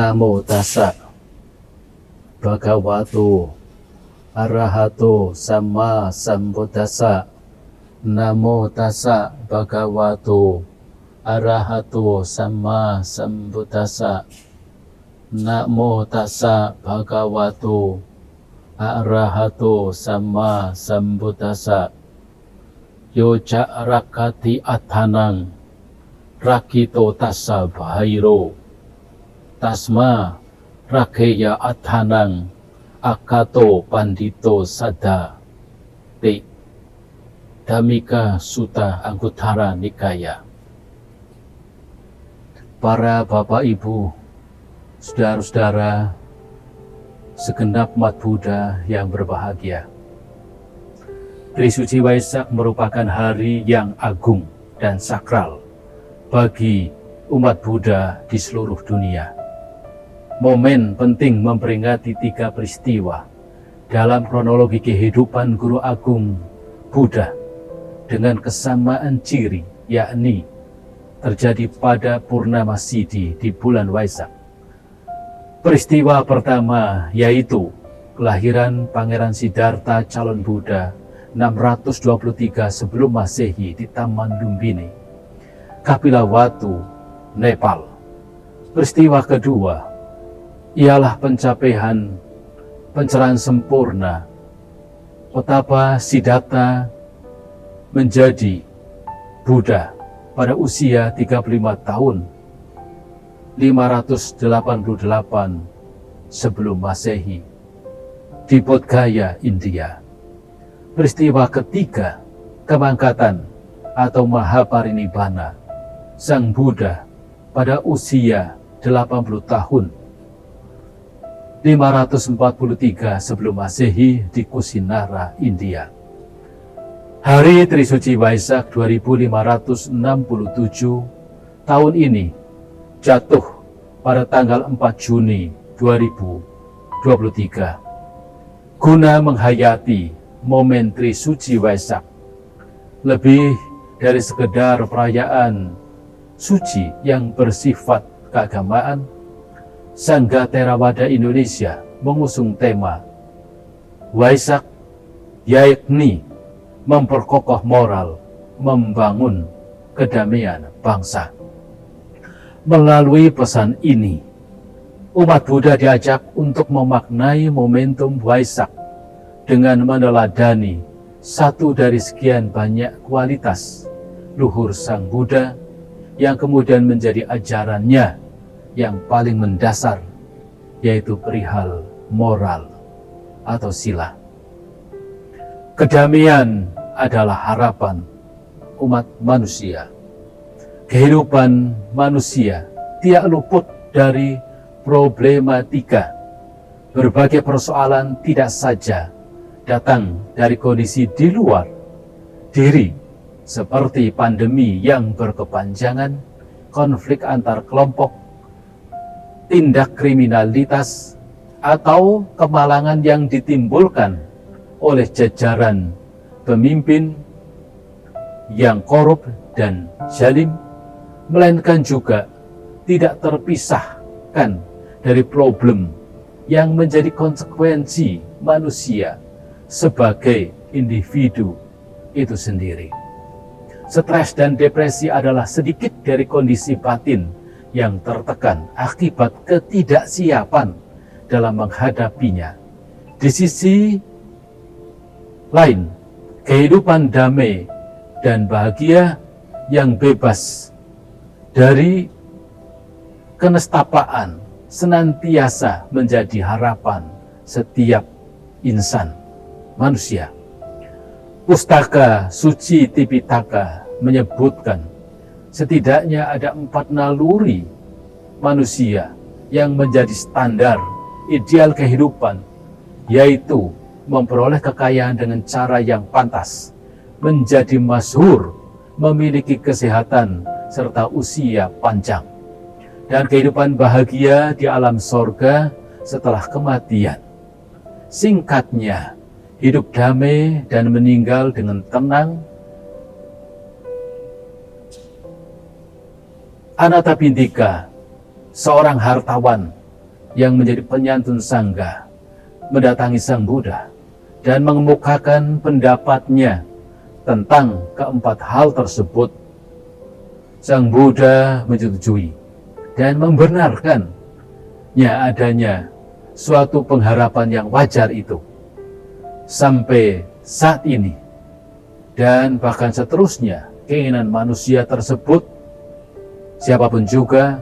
Namo tassa bhagavato arahato sama sambuddhassa. Namo tassa bhagavato arahato sama sambuddhassa. Namo tassa bhagavato arahato sama sambuddhassa. Yoja rakati athanang rakito tassa bhairo. Tasma rakeya athanang akato pandito sada. Te Dhammika Sutta Anguttara Nikaya. Para bapak ibu, saudara-saudara, segenap umat Buddha yang berbahagia, Trisuci Waisak merupakan hari yang agung dan sakral bagi umat Buddha di seluruh dunia. Momen penting memperingati 3 peristiwa dalam kronologi kehidupan Guru Agung Buddha dengan kesamaan ciri, yakni terjadi pada Purnama Sidhi di bulan Waisak. Peristiwa pertama yaitu kelahiran Pangeran Siddhartha calon Buddha 623 sebelum Masehi di Taman Lumbini, Kapilavatthu, Nepal. Peristiwa kedua ialah pencerahan sempurna betapa Siddhartha menjadi Buddha pada usia 35 tahun 588 sebelum Masehi di Bodh Gaya, India. Peristiwa ketiga, kebangkatan atau Mahaparinibbana Sang Buddha pada usia 80 tahun 543 sebelum Masehi di Kusinara, India. Hari Trisuci Waisak 2567 tahun ini jatuh pada tanggal 4 Juni 2023. Guna menghayati momen Trisuci Waisak, lebih dari sekedar perayaan suci yang bersifat keagamaan, Sangga Theravada Indonesia mengusung tema Waisak, yakni memperkokoh moral, membangun kedamaian bangsa. Melalui pesan ini, umat Buddha diajak untuk memaknai momentum Waisak dengan meneladani satu dari sekian banyak kualitas luhur Sang Buddha yang kemudian menjadi ajarannya yang paling mendasar, yaitu perihal moral atau sila. Kedamaian adalah harapan umat manusia. Kehidupan manusia tidak luput dari problematika. Berbagai persoalan tidak saja datang dari kondisi di luar diri, seperti pandemi yang berkepanjangan, konflik antar kelompok, tindak kriminalitas, atau kemalangan yang ditimbulkan oleh jajaran pemimpin yang korup dan zalim, melainkan juga tidak terpisahkan dari problem yang menjadi konsekuensi manusia sebagai individu itu sendiri. Stres dan depresi adalah sedikit dari kondisi batin yang tertekan akibat ketidaksiapan dalam menghadapinya. Di sisi lain, kehidupan damai dan bahagia yang bebas dari kenestapaan senantiasa menjadi harapan setiap insan manusia. Pustaka Suci Tipitaka menyebutkan setidaknya ada 4 naluri manusia yang menjadi standar ideal kehidupan, yaitu memperoleh kekayaan dengan cara yang pantas, menjadi masyhur, memiliki kesehatan, serta usia panjang, dan kehidupan bahagia di alam sorga setelah kematian. Singkatnya, hidup damai dan meninggal dengan tenang. Anathapindika, seorang hartawan yang menjadi penyantun sangga mendatangi Sang Buddha dan mengemukakan pendapatnya tentang keempat hal tersebut. Sang Buddha menyetujui dan membenarkannya adanya suatu pengharapan yang wajar itu sampai saat ini, dan bahkan seterusnya keinginan manusia tersebut, siapapun juga,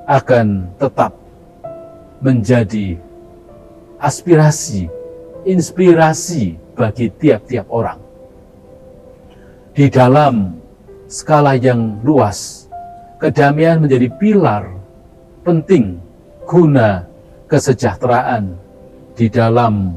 akan tetap menjadi aspirasi, inspirasi bagi tiap-tiap orang. Di dalam skala yang luas, kedamaian menjadi pilar penting guna kesejahteraan di dalam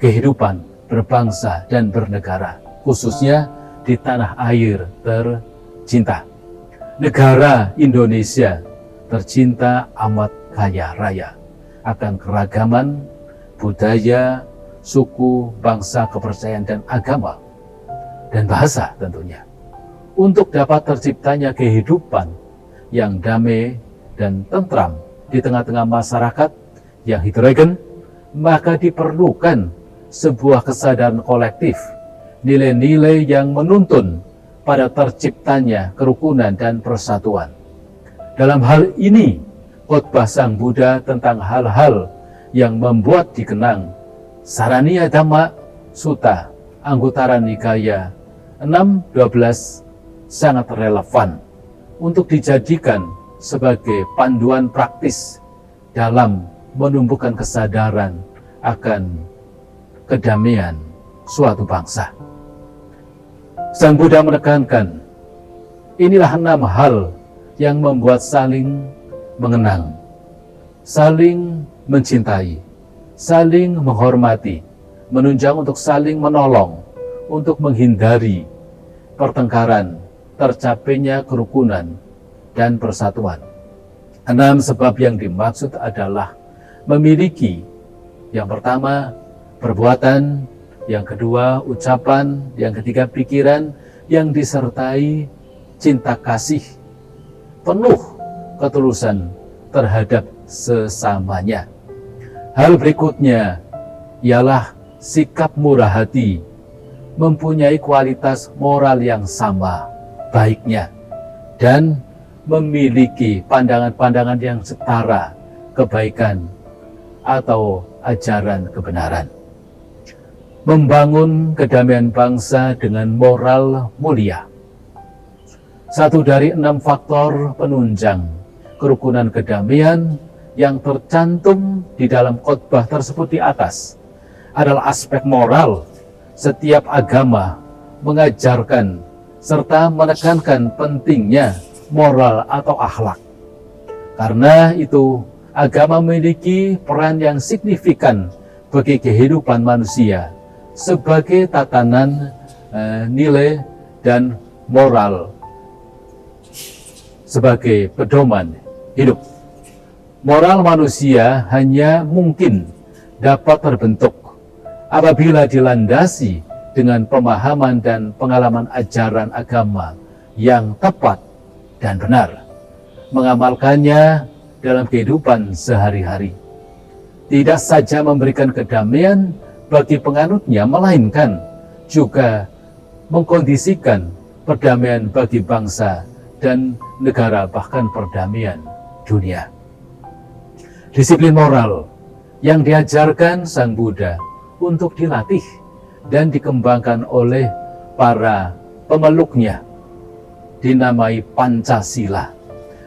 kehidupan berbangsa dan bernegara, khususnya di tanah air tercinta. Negara Indonesia tercinta amat kaya raya akan keragaman budaya, suku, bangsa, kepercayaan, dan agama, dan bahasa tentunya. Untuk dapat terciptanya kehidupan yang damai dan tentram di tengah-tengah masyarakat yang heterogen, maka diperlukan sebuah kesadaran kolektif, nilai-nilai yang menuntun pada terciptanya kerukunan dan persatuan. Dalam hal ini, khotbah Sang Buddha tentang hal-hal yang membuat dikenang Saraniya Dhamma Sutta Anguttara Nikaya 6.12 sangat relevan untuk dijadikan sebagai panduan praktis dalam menumbuhkan kesadaran akan kedamaian suatu bangsa. Sang Buddha menekankan, inilah 6 hal yang membuat saling mengenang, saling mencintai, saling menghormati, menunjang untuk saling menolong, untuk menghindari pertengkaran, tercapainya kerukunan dan persatuan. 6 sebab yang dimaksud adalah memiliki, yang pertama, perbuatan, yang kedua, ucapan, yang ketiga, pikiran, yang disertai cinta kasih, penuh ketulusan terhadap sesamanya. Hal berikutnya ialah sikap murah hati, mempunyai kualitas moral yang sama baiknya, dan memiliki pandangan-pandangan yang setara kebaikan atau ajaran kebenaran. Membangun kedamaian bangsa dengan moral mulia. Satu dari 6 faktor penunjang kerukunan kedamaian yang tercantum di dalam khotbah tersebut di atas adalah aspek moral. Setiap agama mengajarkan serta menekankan pentingnya moral atau akhlak. Karena itu, agama memiliki peran yang signifikan bagi kehidupan manusia sebagai tatanan nilai dan moral sebagai pedoman hidup. Moral manusia hanya mungkin dapat terbentuk apabila dilandasi dengan pemahaman dan pengalaman ajaran agama yang tepat dan benar, mengamalkannya dalam kehidupan sehari-hari. Tidak saja memberikan kedamaian bagi penganutnya, melainkan juga mengkondisikan perdamaian bagi bangsa dan negara, bahkan perdamaian dunia. Disiplin moral yang diajarkan Sang Buddha untuk dilatih dan dikembangkan oleh para pemeluknya dinamai Pancasila.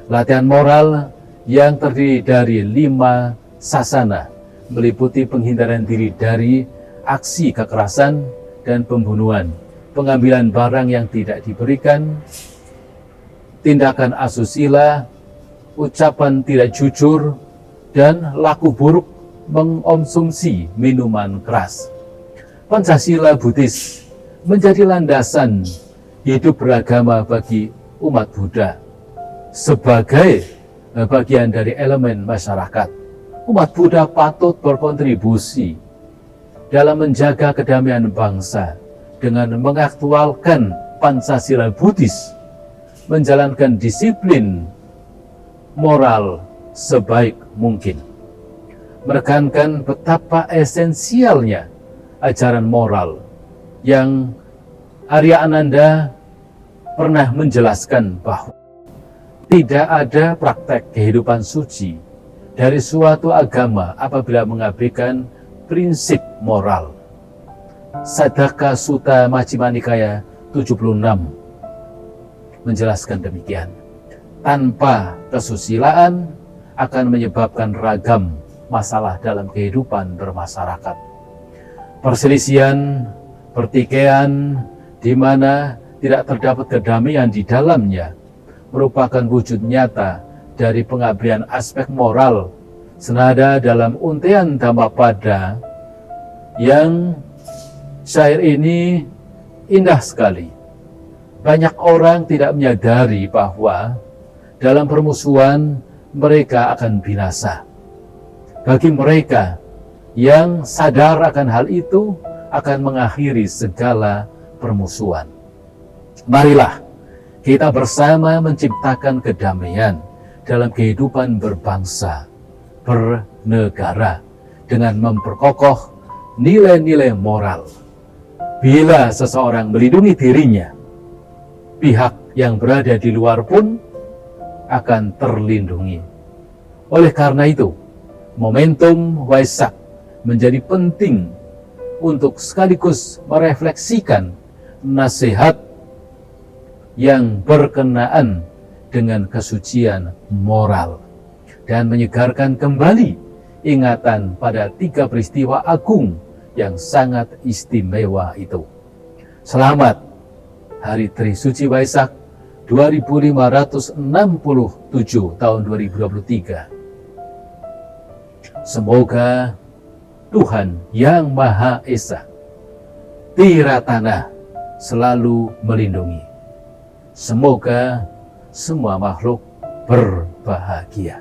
Latihan moral yang terdiri dari 5 sasana, meliputi penghindaran diri dari aksi kekerasan dan pembunuhan, pengambilan barang yang tidak diberikan, tindakan asusila, ucapan tidak jujur, dan laku buruk mengonsumsi minuman keras. Pancasila Buddhis menjadi landasan hidup beragama bagi umat Buddha. Sebagai bagian dari elemen masyarakat, umat Buddha patut berkontribusi dalam menjaga kedamaian bangsa dengan mengaktualkan Pancasila Buddhis, menjalankan disiplin moral sebaik mungkin. Menekankan betapa esensialnya ajaran moral yang Arya Ananda pernah menjelaskan bahwa tidak ada praktek kehidupan suci dari suatu agama apabila mengabaikan prinsip moral. Saddaka Sutta Majjhima Nikaya 76 menjelaskan demikian. Tanpa kesusilaan akan menyebabkan ragam masalah dalam kehidupan bermasyarakat. Perselisihan, pertikaian, di mana tidak terdapat kedamaian di dalamnya, merupakan wujud nyata dari pengabaian aspek moral, senada dalam Untaian Dhammapada yang syair ini indah sekali. Banyak orang tidak menyadari bahwa dalam permusuhan mereka akan binasa. Bagi mereka yang sadar akan hal itu, akan mengakhiri segala permusuhan. Marilah kita bersama menciptakan kedamaian dalam kehidupan berbangsa, bernegara, dengan memperkokoh nilai-nilai moral. Bila seseorang melindungi dirinya, pihak yang berada di luar pun akan terlindungi. Oleh karena itu, momentum Waisak menjadi penting untuk sekaligus merefleksikan nasihat yang berkenaan dengan kesucian moral dan menyegarkan kembali ingatan pada 3 peristiwa agung yang sangat istimewa itu. Selamat Hari Trisuci Waisak 2567 tahun 2023. Semoga Tuhan Yang Maha Esa, Tiratana, selalu melindungi. Semoga semua makhluk berbahagia.